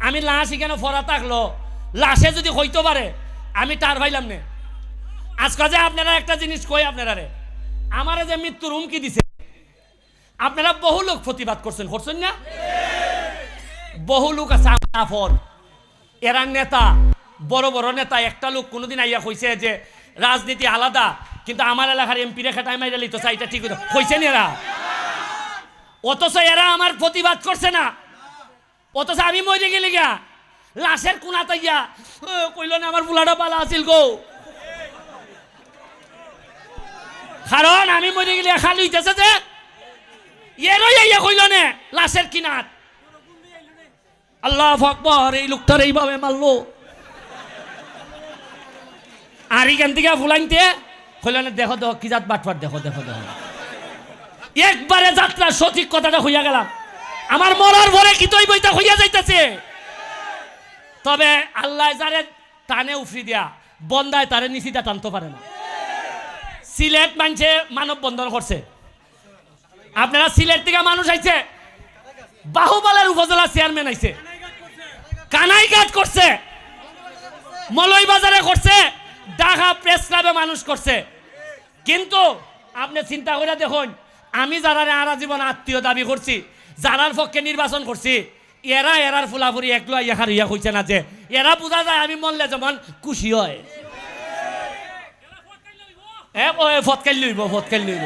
আমি লাশ এখানে ফরা থাকলো লাশে যদি হইতে পারে আমি তার ভাইলাম নে। আজকে যে আপনারা একটা জিনিস কই আপনারা রে, আমারে যে মৃত্যুর হুমকি দিছে আপনারা বহু লোক প্রতিবাদ করছেন না? বহু লোক আছে আমার এরা নেতা, বড় বড় নেতা। একটা লোক কোনোদিন আইয়া কইছে যে রাজনীতি আলাদা, কিন্তু আমার এলাকার এমপি রেখা টাইম আইলে তো চাইটা ঠিক হইছেন এরা। অথচ এরা আমার প্রতিবাদ করছে না। অথচ আমি মরে গেলি গা লাশের কোনা তাইয়া কইল না আমার বুলাটা পালা আছিল গো, কারণ আমি মরে গেলে খালি হইতেছে যে এরই আইয়া কইল নে লাশের কিনাত। আল্লাহু আকবার, এই লোকটার এইভাবে মারলো। আর এখান থেকে ফুলাইতে কইল না দেখো দেখো কি জাত বাটফাট, দেখো দেখো দেখো। একবারে যাত্রা সঠিক কথাটা হইয়া গেলাম। আমার মরার পরে কি তৈ বইটা হইয়া যাইতেছে। তবে আল্লাহ যারে টানে উফরি দিয়া বন্দায় তারে নিচিতা টানতে পারে না। সিলেট মানুষে মানব বন্ধন করছে। আপনারা সিলেট থেকে মানুষ আইছে, বাহুবালের উপজেলা চেয়ারম্যান আইছে, কানাইঘাট করছে, মলই বাজারে করছে, ঢাকা প্রেস ক্লাবে মানুষ করছে। কিন্তু আপনি চিন্তা করে দেখুন, আমি যারা আরা জীবন আত্মীয় দাবি করছি, যারার পক্ষে নির্বাচন করছি, এরা এরার ফুলাফুরি একটু ইয়াখার ইয়া হইছে না যে এরা বোঝা যায় আমি মরলে যেমন খুশি হয়। ফটকাই লইব ফটকাই লইব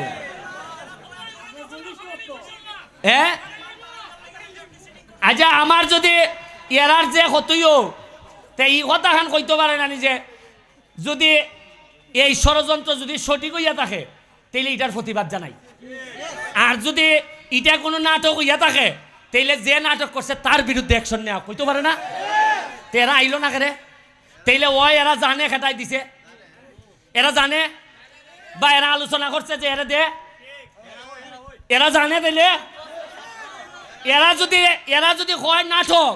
আচ্ছা, আমার যদি এরার যে হতইও তে এই কথাখান কইতে পারে না যে যদি এই ষড়যন্ত্র যদি সঠিক হইয়া থাকে তাইলে এটার প্রতিবাদ জানাই। আর যদি এটা কোনো নাটক হইয়া থাকে তাইলে যে নাটক করছে তার বিরুদ্ধে অ্যাকশন নেওয়া কইতে পারে না। তো এরা আইলো না কেরে? তাইলে ওই এরা জানে খেটাই দিছে, এরা জানে বা এরা আলোচনা করছে যে এরা দে, এরা জানে। তাইলে এরা যদি হয় নাটক,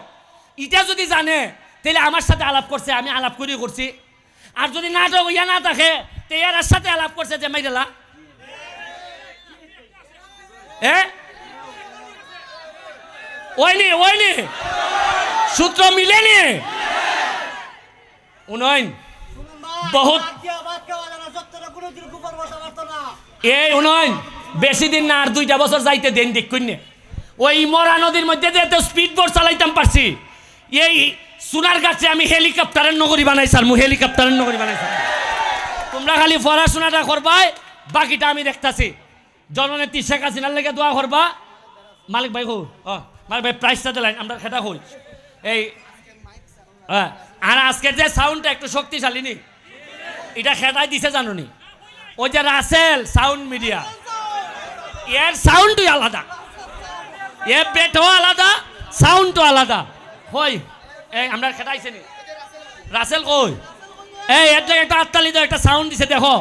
এটা যদি জানে তাহলে আমার সাথে আলাপ করছে, আমি আলাপ করি করছি। আর যদি নাটক হইয়া না থাকে তো এর সাথে আলাপ করছে যে মাইরেলা ওইনি সূত্র মিলেনি। উনয়ন বহুত এই উনয়ন বেশি দিন না, আর 2টা বছর যাইতে দেন দেখুন। ওই মরা নদীর মধ্যে যে স্পিড বোট চালাইতাম পারছি, এই সোনার গাছে আমি হেলিকপ্টারের নগরী বানাইছাল, হেলিকপ্টারের নগরী বানাইছাল। তোমরা খালি পড়াশোনাটা করবাই, বাকিটা আমি দেখতাছি। জননেত্রী শেখ হাসিনার লেগে দোয়া করবা। মালিক ভাই হো মালিক ভাই প্রাইসটা দিলেন আমরা খেটা হই এই। আর আজকের যে সাউন্ডটা একটু শক্তিশালী নি, এটা খেটাই দিছে জানুনি। ওই যে রাসেল সাউন্ড মিডিয়া, এর সাউন্ডই আলাদা, এর বেটও আলাদা, সাউন্ডও আলাদা। হই এই আমরা খেটাইছে নি রাসেল কই এই এর একটা আত্মালি একটা সাউন্ড দিছে দেখো।